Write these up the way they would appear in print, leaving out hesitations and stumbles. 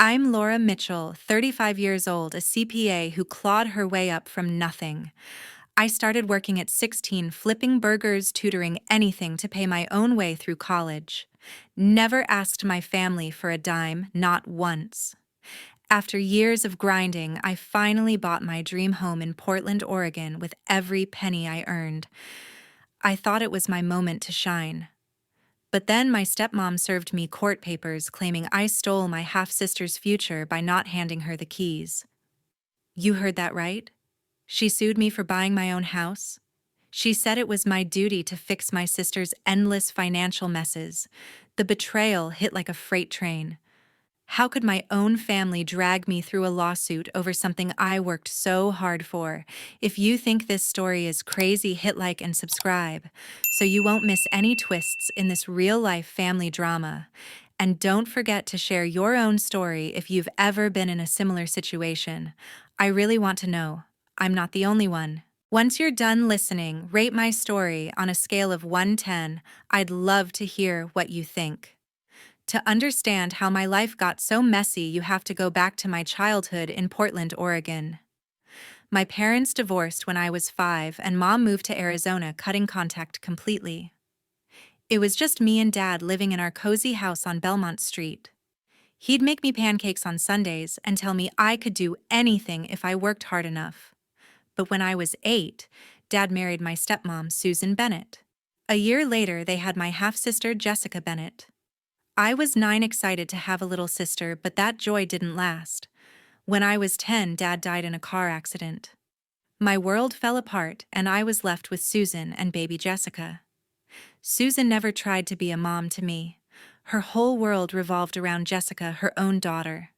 I'm Laura Mitchell, 35 years old, a CPA who clawed her way up from nothing. I started working at 16, flipping burgers, tutoring anything to pay my own way through college. Never asked my family for a dime, not once. After years of grinding, I finally bought my dream home in Portland, Oregon with every penny I earned. I thought it was my moment to shine. But then my stepmom served me court papers claiming I stole my half-sister's future by not handing her the keys. You heard that right? She sued me for buying my own house. She said it was my duty to fix my sister's endless financial messes. The betrayal hit like a freight train. How could my own family drag me through a lawsuit over something I worked so hard for? If you think this story is crazy, hit like and subscribe so you won't miss any twists in this real-life family drama. And don't forget to share your own story if you've ever been in a similar situation. I really want to know. I'm not the only one. Once you're done listening, rate my story on a scale of 1-10. I'd love to hear what you think. To understand how my life got so messy, you have to go back to my childhood in Portland, Oregon. My parents divorced when I was 5 and Mom moved to Arizona, cutting contact completely. It was just me and Dad living in our cozy house on Belmont Street. He'd make me pancakes on Sundays and tell me I could do anything if I worked hard enough. But when I was 8, Dad married my stepmom, Susan Bennett. A year later, they had my half-sister, Jessica Bennett. I was 9, excited to have a little sister, but that joy didn't last. When I was 10, Dad died in a car accident. My world fell apart, and I was left with Susan and baby Jessica. Susan never tried to be a mom to me. Her whole world revolved around Jessica, her own daughter.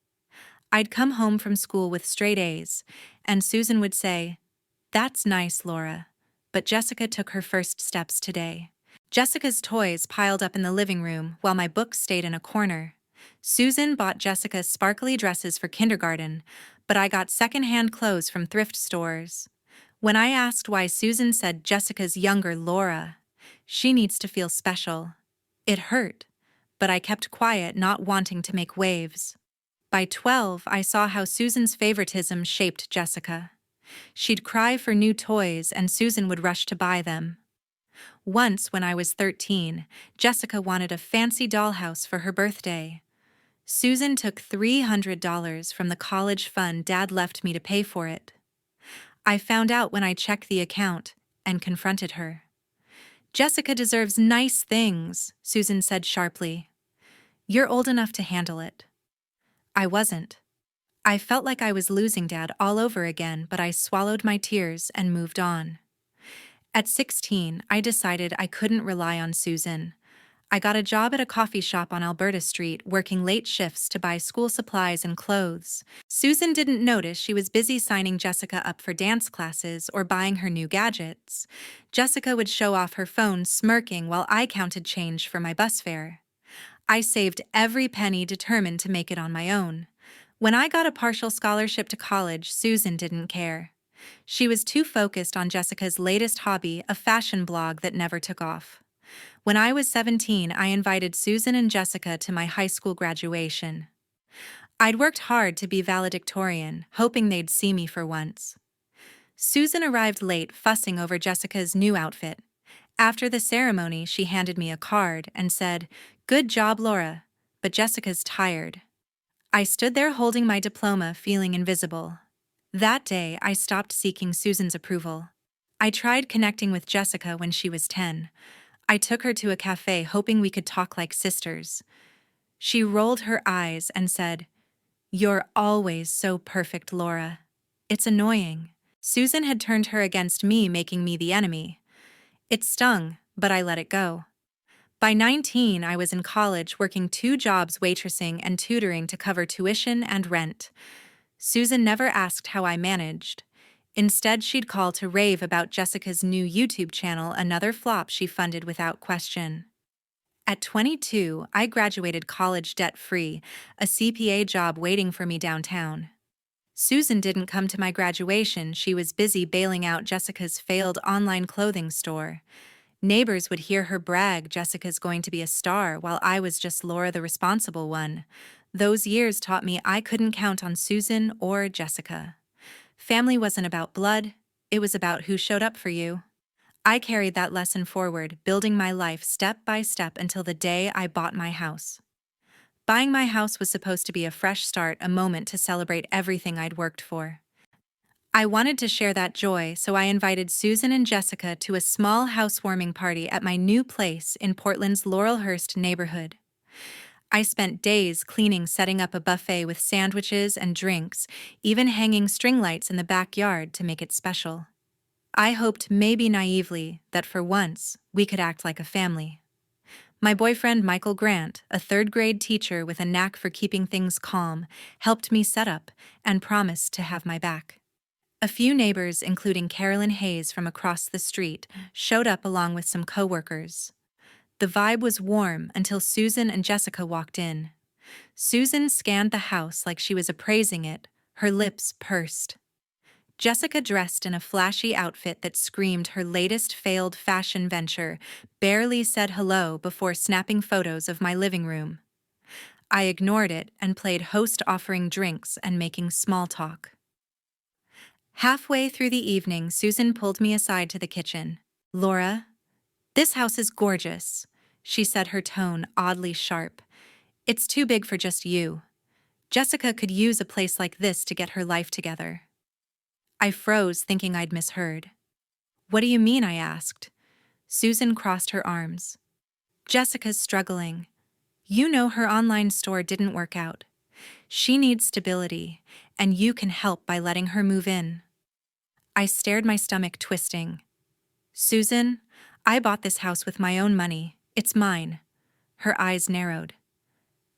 I'd come home from school with straight A's, and Susan would say, "That's nice, Laura." But Jessica took her first steps today. Jessica's toys piled up in the living room while my books stayed in a corner. Susan bought Jessica sparkly dresses for kindergarten, but I got secondhand clothes from thrift stores. When I asked why, Susan said Jessica's younger Laura. She needs to feel special. It hurt, but I kept quiet, not wanting to make waves. By 12, I saw how Susan's favoritism shaped Jessica. She'd cry for new toys and Susan would rush to buy them. Once, when I was 13, Jessica wanted a fancy dollhouse for her birthday. Susan took $300 from the college fund Dad left me to pay for it. I found out when I checked the account and confronted her. "Jessica deserves nice things," Susan said sharply. "You're old enough to handle it." I wasn't. I felt like I was losing Dad all over again, but I swallowed my tears and moved on. At 16, I decided I couldn't rely on Susan. I got a job at a coffee shop on Alberta Street, working late shifts to buy school supplies and clothes. Susan didn't notice she was busy signing Jessica up for dance classes or buying her new gadgets. Jessica would show off her phone, smirking while I counted change for my bus fare. I saved every penny, determined to make it on my own. When I got a partial scholarship to college, Susan didn't care. She was too focused on Jessica's latest hobby, a fashion blog that never took off. When I was 17, I invited Susan and Jessica to my high school graduation. I'd worked hard to be valedictorian, hoping they'd see me for once. Susan arrived late, fussing over Jessica's new outfit. After the ceremony, she handed me a card and said, "Good job, Laura, but Jessica's tired." I stood there holding my diploma, feeling invisible. That day, I stopped seeking Susan's approval. I tried connecting with Jessica when she was 10. I took her to a cafe, hoping we could talk like sisters. She rolled her eyes and said, "You're always so perfect, Laura." It's annoying. Susan had turned her against me, making me the enemy. It stung, but I let it go. By 19, I was in college, working 2 jobs, waitressing and tutoring to cover tuition and rent. Susan never asked how I managed. Instead, she'd call to rave about Jessica's new YouTube channel, another flop she funded without question. At 22, I graduated college debt-free, a CPA job waiting for me downtown. Susan didn't come to my graduation. She was busy bailing out Jessica's failed online clothing store. Neighbors would hear her brag Jessica's going to be a star, while I was just Laura, the responsible one. Those years taught me I couldn't count on Susan or Jessica. Family wasn't about blood, it was about who showed up for you. I carried that lesson forward, building my life step by step until the day I bought my house. Buying my house was supposed to be a fresh start, a moment to celebrate everything I'd worked for. I wanted to share that joy, so I invited Susan and Jessica to a small housewarming party at my new place in Portland's Laurelhurst neighborhood. I spent days cleaning, setting up a buffet with sandwiches and drinks, even hanging string lights in the backyard to make it special. I hoped, maybe naively, that for once, we could act like a family. My boyfriend Michael Grant, a third-grade teacher with a knack for keeping things calm, helped me set up and promised to have my back. A few neighbors, including Carolyn Hayes from across the street, showed up along with some coworkers. The vibe was warm until Susan and Jessica walked in. Susan scanned the house like she was appraising it, her lips pursed. Jessica dressed in a flashy outfit that screamed her latest failed fashion venture, barely said hello before snapping photos of my living room. I ignored it and played host, offering drinks and making small talk. Halfway through the evening, Susan pulled me aside to the kitchen. "Laura, this house is gorgeous," she said, her tone oddly sharp. "It's too big for just you. Jessica could use a place like this to get her life together." I froze, thinking I'd misheard. "What do you mean?" I asked. Susan crossed her arms. "Jessica's struggling. You know her online store didn't work out. She needs stability, and you can help by letting her move in." I stared, my stomach twisting. "Susan, I bought this house with my own money. It's mine." Her eyes narrowed.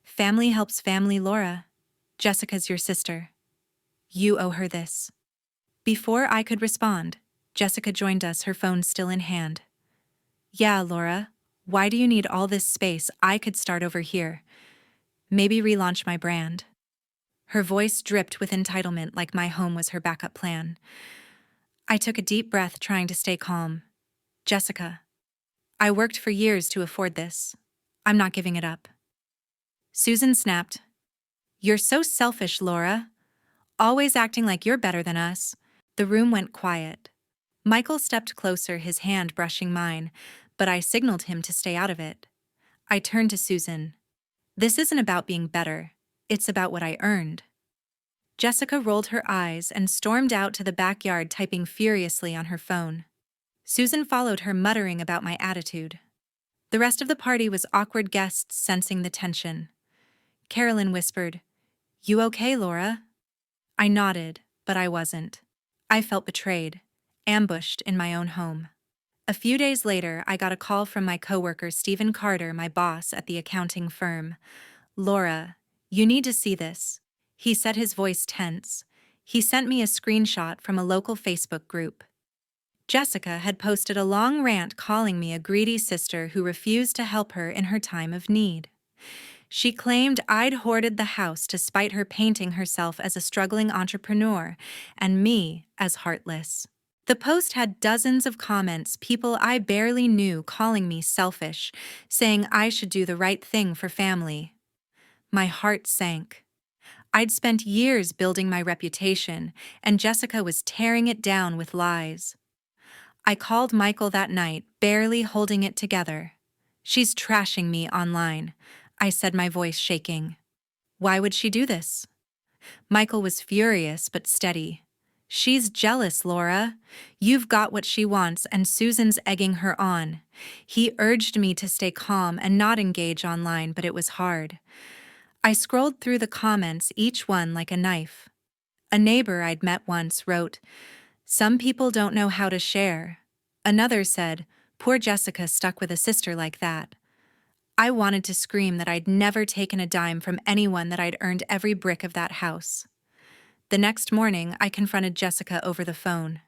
"Family helps family, Laura. Jessica's your sister. You owe her this." Before I could respond, Jessica joined us, her phone still in hand. "Yeah, Laura, why do you need all this space? I could start over here. Maybe relaunch my brand." Her voice dripped with entitlement, like my home was her backup plan. I took a deep breath, trying to stay calm. "Jessica, I worked for years to afford this. I'm not giving it up." Susan snapped. "You're so selfish, Laura. Always acting like you're better than us." The room went quiet. Michael stepped closer, his hand brushing mine, but I signaled him to stay out of it. I turned to Susan. "This isn't about being better. It's about what I earned." Jessica rolled her eyes and stormed out to the backyard, typing furiously on her phone. Susan followed her, muttering about my attitude. The rest of the party was awkward, guests sensing the tension. Carolyn whispered, "You okay, Laura?" I nodded, but I wasn't. I felt betrayed, ambushed in my own home. A few days later, I got a call from my coworker Stephen Carter, my boss at the accounting firm. "Laura, you need to see this." He said, his voice tense. He sent me a screenshot from a local Facebook group. Jessica had posted a long rant calling me a greedy sister who refused to help her in her time of need. She claimed I'd hoarded the house to spite her, painting herself as a struggling entrepreneur and me as heartless. The post had dozens of comments, people I barely knew calling me selfish, saying I should do the right thing for family. My heart sank. I'd spent years building my reputation, and Jessica was tearing it down with lies. I called Michael that night, barely holding it together. "She's trashing me online," I said, my voice shaking. "Why would she do this?" Michael was furious but steady. "She's jealous, Laura. You've got what she wants, and Susan's egging her on." He urged me to stay calm and not engage online, but it was hard. I scrolled through the comments, each one like a knife. A neighbor I'd met once wrote, "Some people don't know how to share." Another said, "Poor Jessica, stuck with a sister like that." I wanted to scream that I'd never taken a dime from anyone, that I'd earned every brick of that house. The next morning, I confronted Jessica over the phone.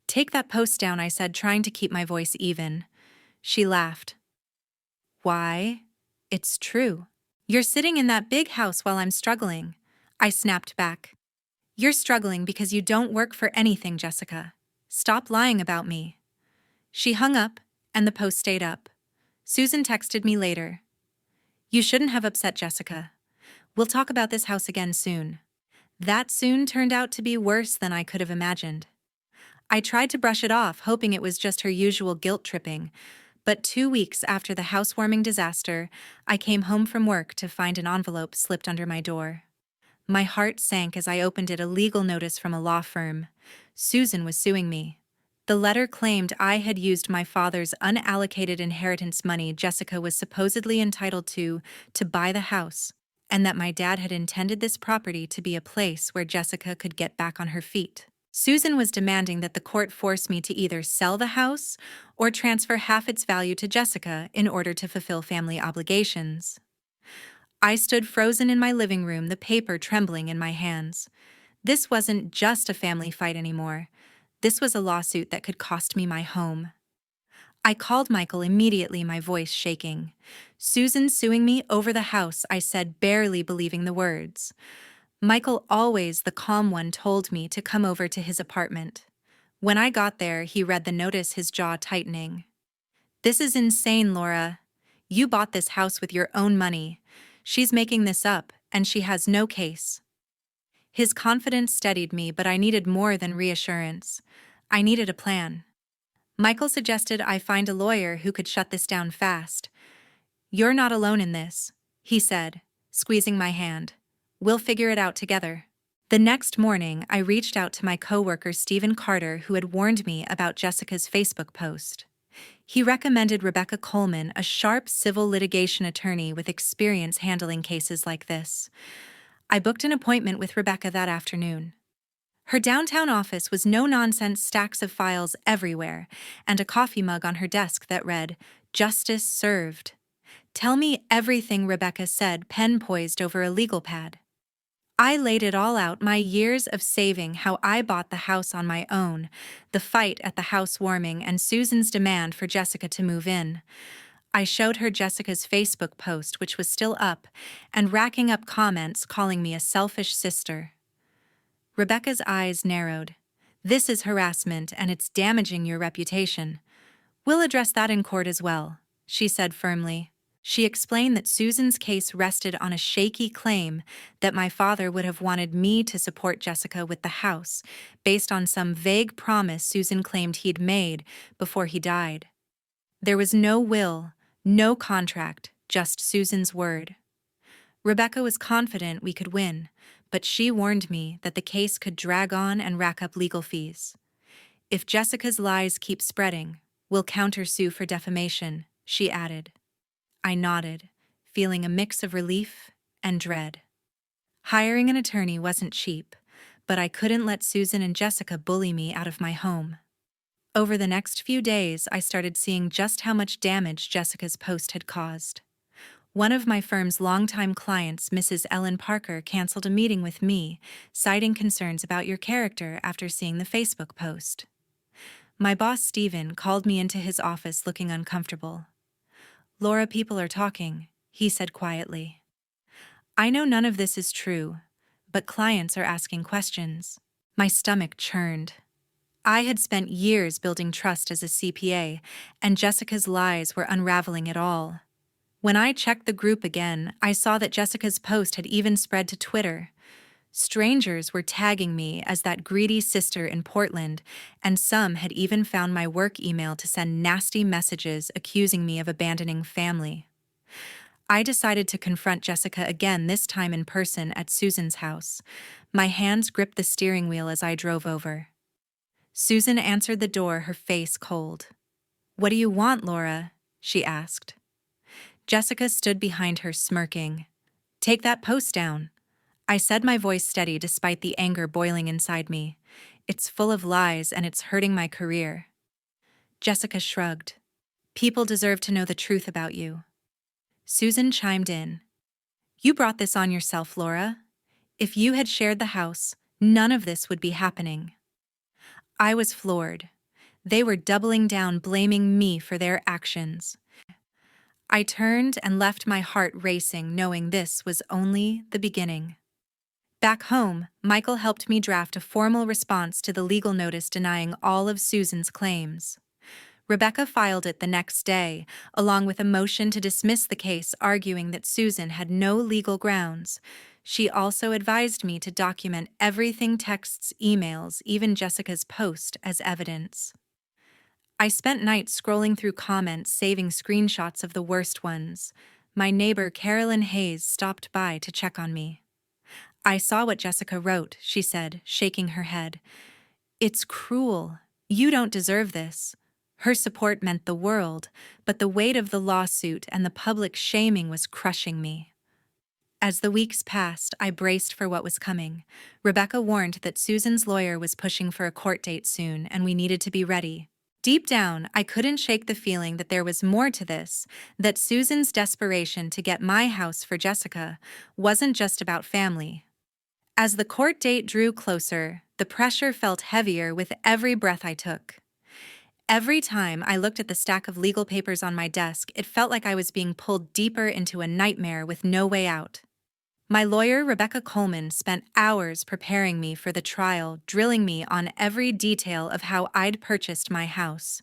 "Take that post down," I said, trying to keep my voice even. She laughed. "Why? It's true. You're sitting in that big house while I'm struggling." I snapped back. "You're struggling because you don't work for anything, Jessica. Stop lying about me." She hung up, and the post stayed up. Susan texted me later. "You shouldn't have upset Jessica. We'll talk about this house again soon. That soon turned out to be worse than I could have imagined. I tried to brush it off, hoping it was just her usual guilt tripping, but 2 weeks after the housewarming disaster, I came home from work to find an envelope slipped under my door. My heart sank as I opened it, a legal notice from a law firm. Susan was suing me. The letter claimed I had used my father's unallocated inheritance money Jessica was supposedly entitled to buy the house, and that my dad had intended this property to be a place where Jessica could get back on her feet. Susan was demanding that the court force me to either sell the house or transfer half its value to Jessica in order to fulfill family obligations. I stood frozen in my living room, the paper trembling in my hands. This wasn't just a family fight anymore. This was a lawsuit that could cost me my home. I called Michael immediately, my voice shaking. "Susan suing me over the house," I said, barely believing the words. Michael, always the calm one, told me to come over to his apartment. When I got there, he read the notice, his jaw tightening. "This is insane, Laura. You bought this house with your own money. She's making this up, and she has no case." His confidence steadied me, but I needed more than reassurance. I needed a plan. Michael suggested I find a lawyer who could shut this down fast. "You're not alone in this," he said, squeezing my hand. "We'll figure it out together." The next morning, I reached out to my coworker Stephen Carter, who had warned me about Jessica's Facebook post. He recommended Rebecca Coleman, a sharp civil litigation attorney with experience handling cases like this. I booked an appointment with Rebecca that afternoon. Her downtown office was no-nonsense, stacks of files everywhere, and a coffee mug on her desk that read, "Justice served." "Tell me everything," Rebecca said, pen poised over a legal pad. I laid it all out, my years of saving, how I bought the house on my own, the fight at the housewarming, and Susan's demand for Jessica to move in. I showed her Jessica's Facebook post, which was still up, and racking up comments calling me a selfish sister. Rebecca's eyes narrowed. "This is harassment, and it's damaging your reputation. We'll address that in court as well," she said firmly. She explained that Susan's case rested on a shaky claim that my father would have wanted me to support Jessica with the house, based on some vague promise Susan claimed he'd made before he died. There was no will, no contract, just Susan's word. Rebecca was confident we could win, but she warned me that the case could drag on and rack up legal fees. "If Jessica's lies keep spreading, we'll countersue for defamation," she added. I nodded, feeling a mix of relief and dread. Hiring an attorney wasn't cheap, but I couldn't let Susan and Jessica bully me out of my home. Over the next few days, I started seeing just how much damage Jessica's post had caused. One of my firm's longtime clients, Mrs. Ellen Parker, canceled a meeting with me, citing concerns about your character after seeing the Facebook post. My boss, Stephen, called me into his office looking uncomfortable. "Laura, people are talking," he said quietly. "I know none of this is true, but clients are asking questions." My stomach churned. I had spent years building trust as a CPA, and Jessica's lies were unraveling it all. When I checked the group again, I saw that Jessica's post had even spread to Twitter. Strangers were tagging me as that greedy sister in Portland, and some had even found my work email to send nasty messages accusing me of abandoning family. I decided to confront Jessica again, this time in person at Susan's house. My hands gripped the steering wheel as I drove over. Susan answered the door, her face cold. "What do you want, Laura?" she asked. Jessica stood behind her, smirking. "Take that post down," I said, my voice steady despite the anger boiling inside me. "It's full of lies and it's hurting my career." Jessica shrugged. "People deserve to know the truth about you." Susan chimed in. "You brought this on yourself, Laura. If you had shared the house, none of this would be happening." I was floored. They were doubling down, blaming me for their actions. I turned and left, my heart racing, knowing this was only the beginning. Back home, Michael helped me draft a formal response to the legal notice denying all of Susan's claims. Rebecca filed it the next day, along with a motion to dismiss the case, arguing that Susan had no legal grounds. She also advised me to document everything: texts, emails, even Jessica's post, as evidence. I spent nights scrolling through comments, saving screenshots of the worst ones. My neighbor Carolyn Hayes stopped by to check on me. "I saw what Jessica wrote," she said, shaking her head. "It's cruel. You don't deserve this." Her support meant the world, but the weight of the lawsuit and the public shaming was crushing me. As the weeks passed, I braced for what was coming. Rebecca warned that Susan's lawyer was pushing for a court date soon, and we needed to be ready. Deep down, I couldn't shake the feeling that there was more to this, that Susan's desperation to get my house for Jessica wasn't just about family. As the court date drew closer, the pressure felt heavier with every breath I took. Every time I looked at the stack of legal papers on my desk, it felt like I was being pulled deeper into a nightmare with no way out. My lawyer, Rebecca Coleman, spent hours preparing me for the trial, drilling me on every detail of how I'd purchased my house.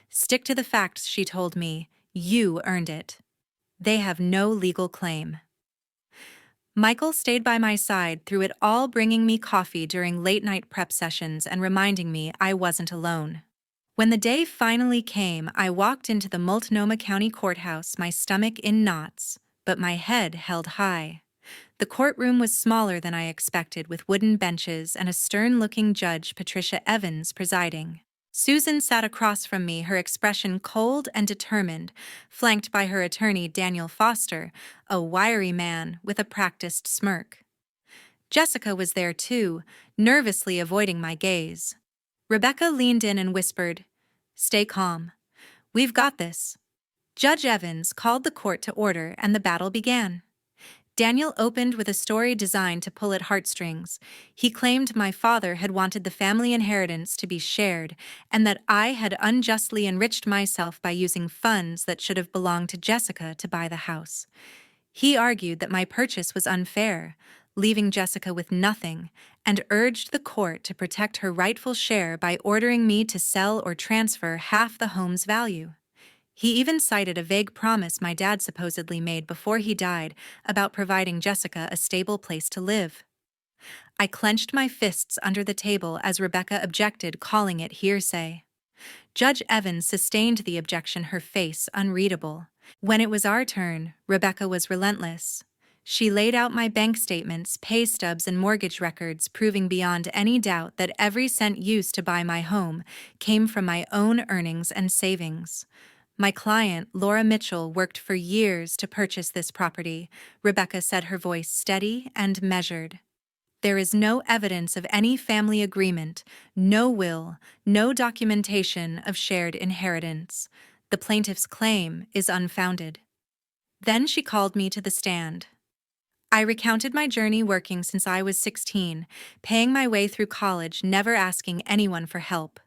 "Stick to the facts," she told me. "You earned it. They have no legal claim." Michael stayed by my side through it all, bringing me coffee during late-night prep sessions and reminding me I wasn't alone. When the day finally came, I walked into the Multnomah County Courthouse, my stomach in knots, but my head held high. The courtroom was smaller than I expected, with wooden benches and a stern-looking Judge Patricia Evans presiding. Susan sat across from me, her expression cold and determined, flanked by her attorney Daniel Foster, a wiry man with a practiced smirk. Jessica was there too, nervously avoiding my gaze. Rebecca leaned in and whispered, "Stay calm. We've got this." Judge Evans called the court to order, and the battle began. Daniel opened with a story designed to pull at heartstrings. He claimed my father had wanted the family inheritance to be shared, and that I had unjustly enriched myself by using funds that should have belonged to Jessica to buy the house. He argued that my purchase was unfair, leaving Jessica with nothing, and urged the court to protect her rightful share by ordering me to sell or transfer half the home's value. He even cited a vague promise my dad supposedly made before he died about providing Jessica a stable place to live. I clenched my fists under the table as Rebecca objected, calling it hearsay. Judge Evans sustained the objection, her face unreadable. When it was our turn, Rebecca was relentless. She laid out my bank statements, pay stubs, and mortgage records, proving beyond any doubt that every cent used to buy my home came from my own earnings and savings. "My client, Laura Mitchell, worked for years to purchase this property," Rebecca said, her voice steady and measured. "There is no evidence of any family agreement, no will, no documentation of shared inheritance. The plaintiff's claim is unfounded." Then she called me to the stand. I recounted my journey working since I was 16, paying my way through college, never asking anyone for help.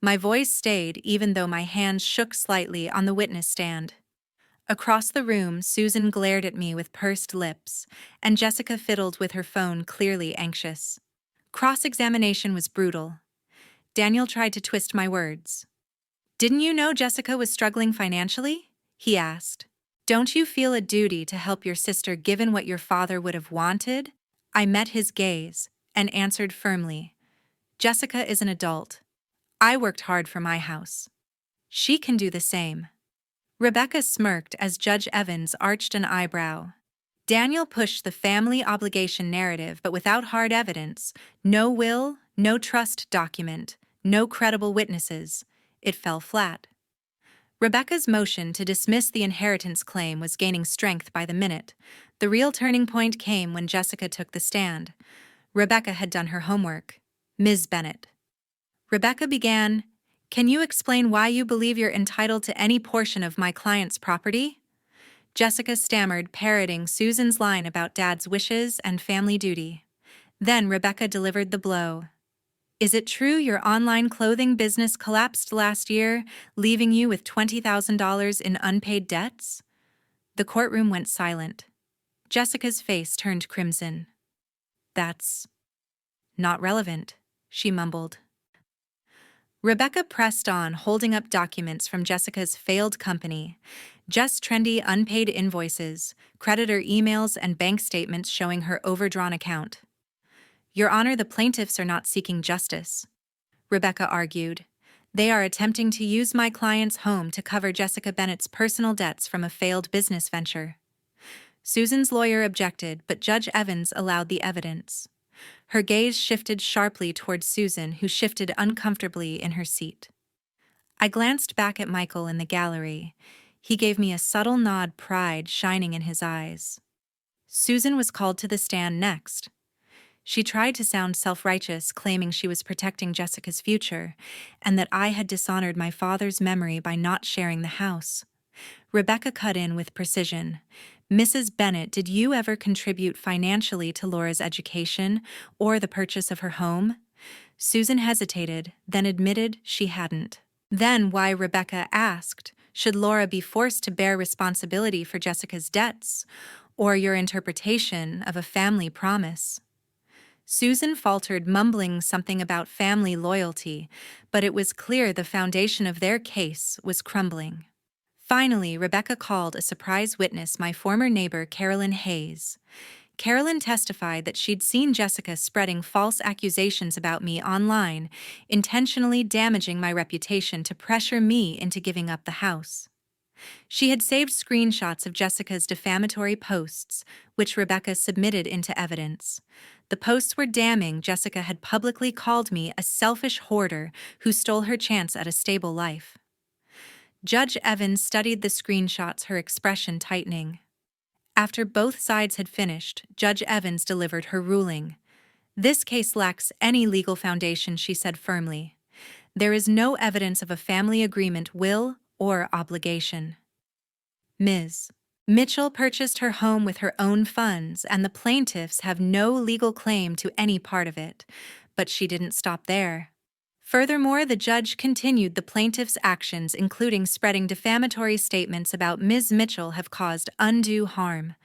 My voice stayed even though my hands shook slightly on the witness stand. Across the room, Susan glared at me with pursed lips, and Jessica fiddled with her phone, clearly anxious. Cross-examination was brutal. Daniel tried to twist my words. "Didn't you know Jessica was struggling financially?" he asked. "Don't you feel a duty to help your sister given what your father would have wanted?" I met his gaze and answered firmly, "Jessica is an adult. I worked hard for my house. She can do the same." Rebecca smirked as Judge Evans arched an eyebrow. Daniel pushed the family obligation narrative, but without hard evidence, no will, no trust document, no credible witnesses, it fell flat. Rebecca's motion to dismiss the inheritance claim was gaining strength by the minute. The real turning point came when Jessica took the stand. Rebecca had done her homework. "Ms. Bennett." Rebecca began, "Can you explain why you believe you're entitled to any portion of my client's property?" Jessica stammered, parroting Susan's line about Dad's wishes and family duty. Then Rebecca delivered the blow. "Is it true your online clothing business collapsed last year, leaving you with $20,000 in unpaid debts?" The courtroom went silent. Jessica's face turned crimson. "That's not relevant," she mumbled. Rebecca pressed on, holding up documents from Jessica's failed company. Just trendy, unpaid invoices, creditor emails, and bank statements showing her overdrawn account. Your Honor, the plaintiffs are not seeking justice, Rebecca argued. They are attempting to use my client's home to cover Jessica Bennett's personal debts from a failed business venture. Susan's lawyer objected, but Judge Evans allowed the evidence. Her gaze shifted sharply toward Susan, who shifted uncomfortably in her seat. I glanced back at Michael in the gallery. He gave me a subtle nod, pride shining in his eyes. Susan was called to the stand next. She tried to sound self-righteous, claiming she was protecting Jessica's future, and that I had dishonored my father's memory by not sharing the house. Rebecca cut in with precision. Mrs. Bennett, did you ever contribute financially to Laura's education or the purchase of her home? Susan hesitated, then admitted she hadn't. Then why, Rebecca asked, should Laura be forced to bear responsibility for Jessica's debts, or your interpretation of a family promise? Susan faltered, mumbling something about family loyalty, but it was clear the foundation of their case was crumbling. Finally, Rebecca called a surprise witness, my former neighbor, Carolyn Hayes. Carolyn testified that she'd seen Jessica spreading false accusations about me online, intentionally damaging my reputation to pressure me into giving up the house. She had saved screenshots of Jessica's defamatory posts, which Rebecca submitted into evidence. The posts were damning. Jessica had publicly called me a selfish hoarder who stole her chance at a stable life. Judge Evans studied the screenshots, her expression tightening. After both sides had finished, Judge Evans delivered her ruling. This case lacks any legal foundation, she said firmly. There is no evidence of a family agreement, will, or obligation. Ms. Mitchell purchased her home with her own funds, and the plaintiffs have no legal claim to any part of it. But she didn't stop there. Furthermore, the judge continued the plaintiff's actions, including spreading defamatory statements about Ms. Mitchell, have caused undue harm.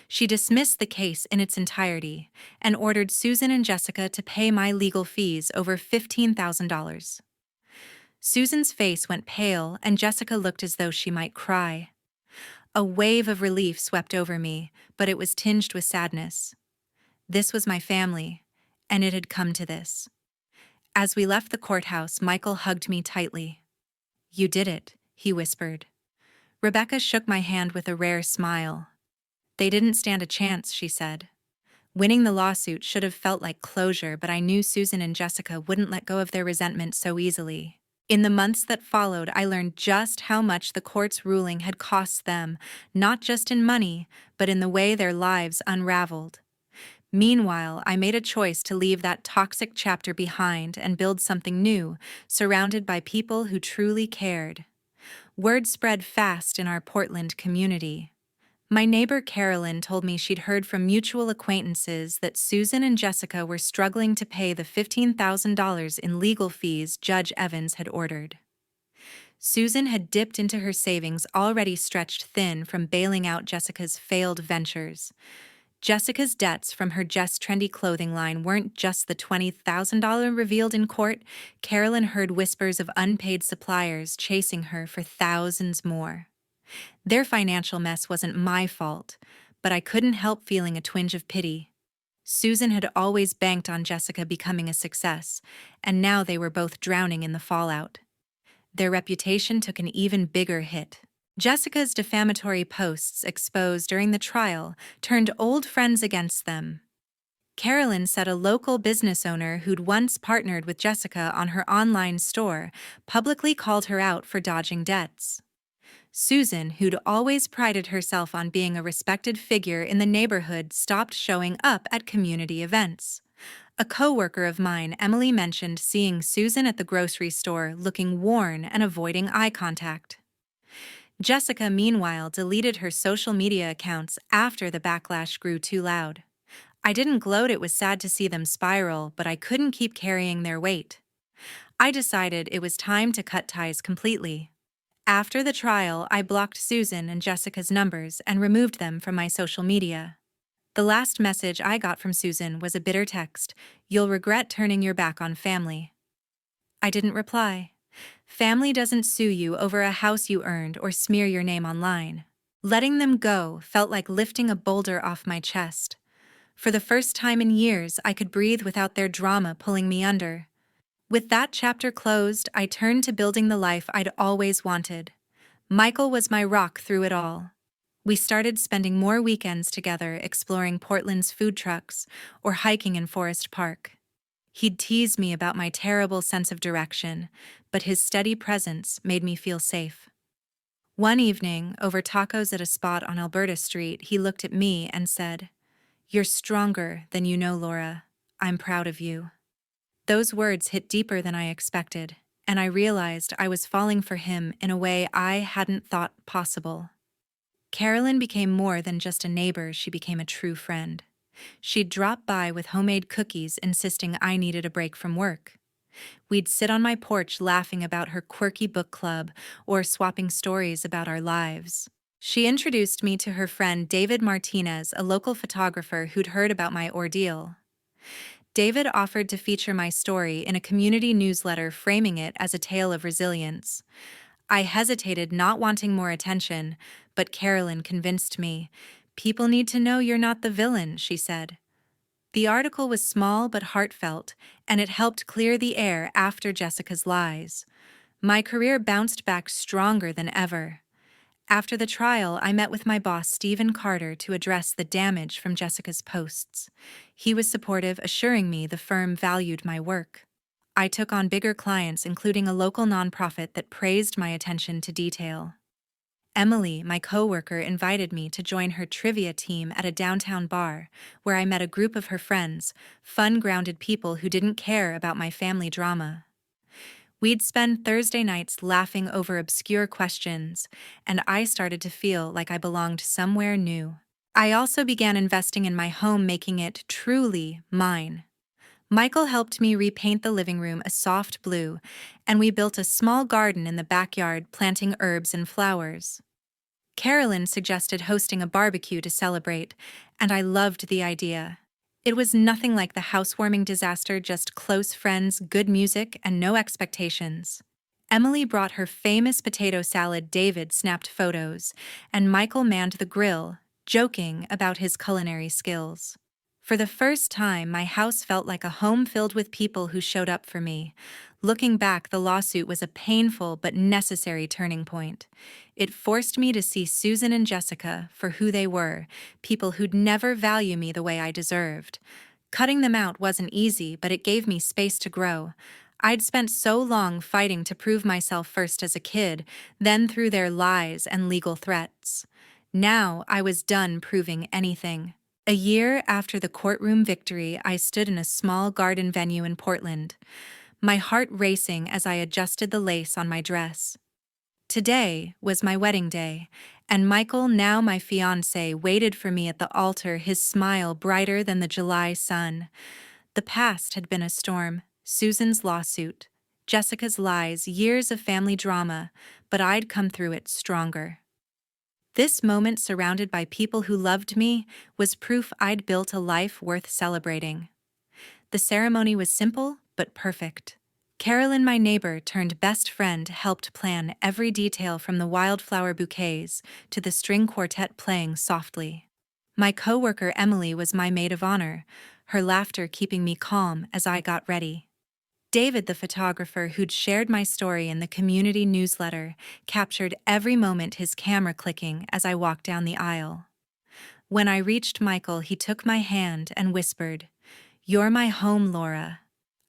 She dismissed the case in its entirety and ordered Susan and Jessica to pay my legal fees, over $15,000. Susan's face went pale, and Jessica looked as though she might cry. A wave of relief swept over me, but it was tinged with sadness. This was my family, and it had come to this. As we left the courthouse, Michael hugged me tightly. "You did it," he whispered. Rebecca shook my hand with a rare smile. "They didn't stand a chance," she said. Winning the lawsuit should have felt like closure, but I knew Susan and Jessica wouldn't let go of their resentment so easily. In the months that followed, I learned just how much the court's ruling had cost them, not just in money, but in the way their lives unraveled. Meanwhile, I made a choice to leave that toxic chapter behind and build something new, surrounded by people who truly cared. Word spread fast in our Portland community. My neighbor Carolyn told me she'd heard from mutual acquaintances that Susan and Jessica were struggling to pay the $15,000 in legal fees Judge Evans had ordered. Susan had dipped into her savings, already stretched thin from bailing out Jessica's failed ventures. Jessica's debts from her Just Trendy clothing line weren't just the $20,000 revealed in court. Carolyn heard whispers of unpaid suppliers chasing her for thousands more. Their financial mess wasn't my fault, but I couldn't help feeling a twinge of pity. Susan had always banked on Jessica becoming a success, and now they were both drowning in the fallout. Their reputation took an even bigger hit. Jessica's defamatory posts exposed during the trial turned old friends against them. Carolyn said a local business owner who'd once partnered with Jessica on her online store publicly called her out for dodging debts. Susan, who'd always prided herself on being a respected figure in the neighborhood, stopped showing up at community events. A coworker of mine, Emily, mentioned seeing Susan at the grocery store looking worn and avoiding eye contact. Jessica, meanwhile, deleted her social media accounts after the backlash grew too loud. I didn't gloat, it was sad to see them spiral, but I couldn't keep carrying their weight. I decided it was time to cut ties completely. After the trial, I blocked Susan and Jessica's numbers and removed them from my social media. The last message I got from Susan was a bitter text: "You'll regret turning your back on family." I didn't reply. Family doesn't sue you over a house you earned or smear your name online. Letting them go felt like lifting a boulder off my chest. For the first time in years, I could breathe without their drama pulling me under. With that chapter closed, I turned to building the life I'd always wanted. Michael was my rock through it all. We started spending more weekends together exploring Portland's food trucks or hiking in Forest Park. He'd tease me about my terrible sense of direction, but his steady presence made me feel safe. One evening, over tacos at a spot on Alberta Street, he looked at me and said, "You're stronger than you know, Laura. I'm proud of you." Those words hit deeper than I expected, and I realized I was falling for him in a way I hadn't thought possible. Carolyn became more than just a neighbor, she became a true friend. She'd drop by with homemade cookies, insisting I needed a break from work. We'd sit on my porch laughing about her quirky book club or swapping stories about our lives. She introduced me to her friend David Martinez, a local photographer who'd heard about my ordeal. David offered to feature my story in a community newsletter, framing it as a tale of resilience. I hesitated, not wanting more attention, but Carolyn convinced me. "People need to know you're not the villain," she said. The article was small but heartfelt, and it helped clear the air after Jessica's lies. My career bounced back stronger than ever. After the trial, I met with my boss, Stephen Carter, to address the damage from Jessica's posts. He was supportive, assuring me the firm valued my work. I took on bigger clients, including a local nonprofit that praised my attention to detail. Emily, my coworker, invited me to join her trivia team at a downtown bar, where I met a group of her friends, fun, grounded people who didn't care about my family drama. We'd spend Thursday nights laughing over obscure questions, and I started to feel like I belonged somewhere new. I also began investing in my home, making it truly mine. Michael helped me repaint the living room a soft blue, and we built a small garden in the backyard, planting herbs and flowers. Carolyn suggested hosting a barbecue to celebrate, and I loved the idea. It was nothing like the housewarming disaster, just close friends, good music, and no expectations. Emily brought her famous potato salad, David snapped photos, and Michael manned the grill, joking about his culinary skills. For the first time, my house felt like a home filled with people who showed up for me. Looking back, the lawsuit was a painful but necessary turning point. It forced me to see Susan and Jessica for who they were, people who'd never value me the way I deserved. Cutting them out wasn't easy, but it gave me space to grow. I'd spent so long fighting to prove myself, first as a kid, then through their lies and legal threats. Now I was done proving anything. A year after the courtroom victory, I stood in a small garden venue in Portland, my heart racing as I adjusted the lace on my dress. Today was my wedding day, and Michael, now my fiancé, waited for me at the altar, his smile brighter than the July sun. The past had been a storm: Susan's lawsuit, Jessica's lies, years of family drama, but I'd come through it stronger. This moment, surrounded by people who loved me, was proof I'd built a life worth celebrating. The ceremony was simple but perfect. Carolyn, my neighbor turned best friend, helped plan every detail, from the wildflower bouquets to the string quartet playing softly. My coworker Emily was my maid of honor, her laughter keeping me calm as I got ready. David, the photographer who'd shared my story in the community newsletter, captured every moment, his camera clicking as I walked down the aisle. When I reached Michael, he took my hand and whispered, "You're my home, Laura."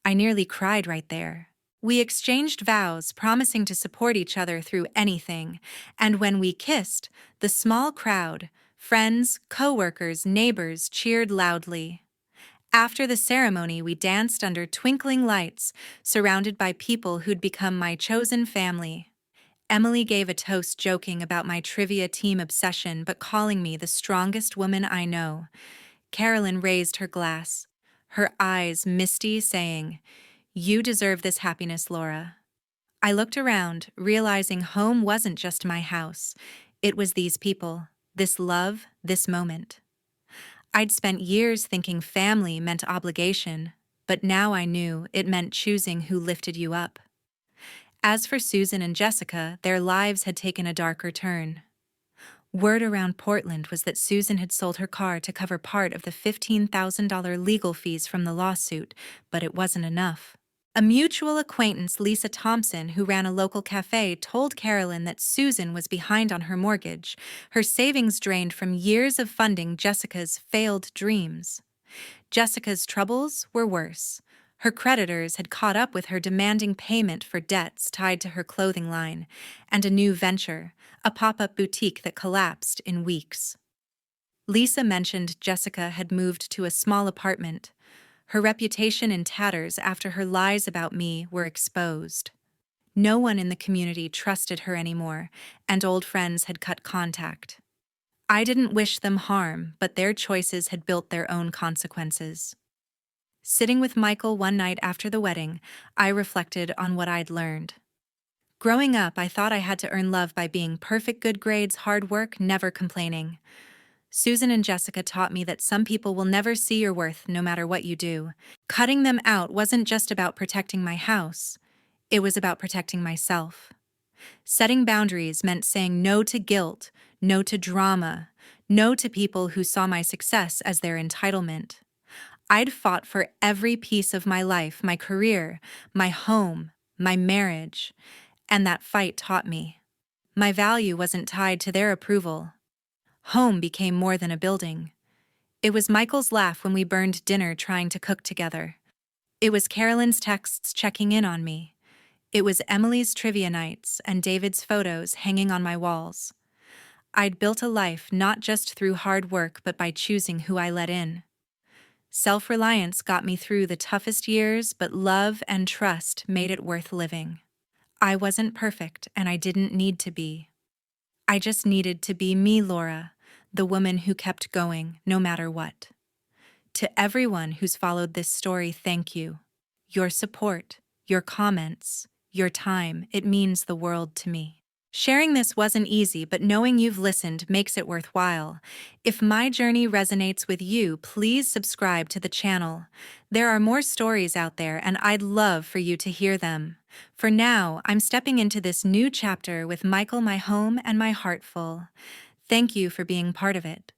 I nearly cried right there. We exchanged vows, promising to support each other through anything, and when we kissed, the small crowd, friends, coworkers, neighbors, cheered loudly. After the ceremony, we danced under twinkling lights, surrounded by people who'd become my chosen family. Emily gave a toast, joking about my trivia team obsession but calling me the strongest woman I know. Carolyn raised her glass, her eyes misty, saying, "You deserve this happiness, Laura." I looked around, realizing home wasn't just my house. It was these people, this love, this moment. I'd spent years thinking family meant obligation, but now I knew it meant choosing who lifted you up. As for Susan and Jessica, their lives had taken a darker turn. Word around Portland was that Susan had sold her car to cover part of the $15,000 legal fees from the lawsuit, but it wasn't enough. A mutual acquaintance, Lisa Thompson, who ran a local cafe, told Carolyn that Susan was behind on her mortgage, her savings drained from years of funding Jessica's failed dreams. Jessica's troubles were worse. Her creditors had caught up with her, demanding payment for debts tied to her clothing line and a new venture, a pop-up boutique that collapsed in weeks. Lisa mentioned Jessica had moved to a small apartment, her reputation in tatters after her lies about me were exposed. No one in the community trusted her anymore, and old friends had cut contact. I didn't wish them harm, but their choices had built their own consequences. Sitting with Michael one night after the wedding, I reflected on what I'd learned. Growing up, I thought I had to earn love by being perfect, good grades, hard work, never complaining. Susan and Jessica taught me that some people will never see your worth no matter what you do. Cutting them out wasn't just about protecting my house, it was about protecting myself. Setting boundaries meant saying no to guilt, no to drama, no to people who saw my success as their entitlement. I'd fought for every piece of my life, my career, my home, my marriage, and that fight taught me. My value wasn't tied to their approval. Home became more than a building. It was Michael's laugh when we burned dinner trying to cook together. It was Carolyn's texts checking in on me. It was Emily's trivia nights and David's photos hanging on my walls. I'd built a life not just through hard work but by choosing who I let in. Self-reliance got me through the toughest years, but love and trust made it worth living. I wasn't perfect, and I didn't need to be. I just needed to be me, Laura, the woman who kept going, no matter what. To everyone who's followed this story, thank you. Your support, your comments, your time, it means the world to me. Sharing this wasn't easy, but knowing you've listened makes it worthwhile. If my journey resonates with you, please subscribe to the channel. There are more stories out there, and I'd love for you to hear them. For now, I'm stepping into this new chapter with Michael, my home, and my heart full. Thank you for being part of it.